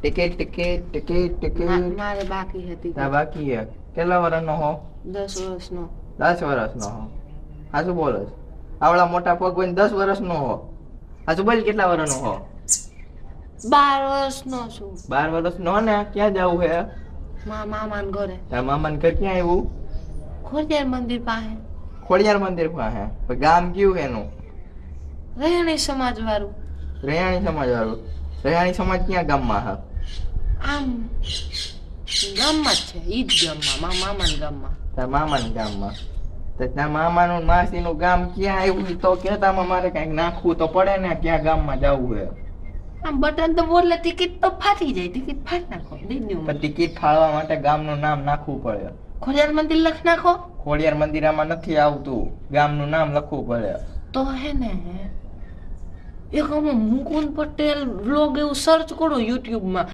ticket મારે બાકી હતી ના બાકી હે કેટલા વર્ષનો હો 10 વર્ષનો 10 વર્ષનો હો હાચું બોલો આવડા મોટા પગ હોય 10 વર્ષનો હો હાચું બોલ કેટલા વર્ષનો હો 12 વર્ષનો છું 12 વર્ષનો ને ક્યાં જવું હે મામાન ઘરે તારા મામાને ઘર ક્યાં આવ્યું ખોડિયાર મંદિર પાસે ખોડિયાર મંદિર પાસે ગામ કયું એનું રહેણી સમાજ વાળું રેહાણી સમાજ વાળું રેહાણી સમાજ ક્યાં ગામમાં હે આમ ગામમાં જ છે ઈ જ ગામમાં મામાના ગામમાં તારા મામાના ગામમાં તો તારા મામાનું માસીનું ગામ ક્યાં આવ્યું તો કહેતામાં મારે કઈક નાખવું તો પડે ને ક્યાં ગામમાં જવું હે આમ બટન તો બોલે ટિકિટ તો ફાટી જાય ટિકિટ ફાટ નાખો દીદી પણ ટિકિટ ફાળવા માટે ગામનું નામ નાખવું પડે ખોડિયાર મંદિર લખ નાખો ખોડિયાર મંદિર આમાં નથી આવતું ગામનું નામ લખવું પડે તો હે ને એક આમાં મુકુંદ પટેલ બ્લોગ એવું સર્ચ કરો યુટ્યુબમાં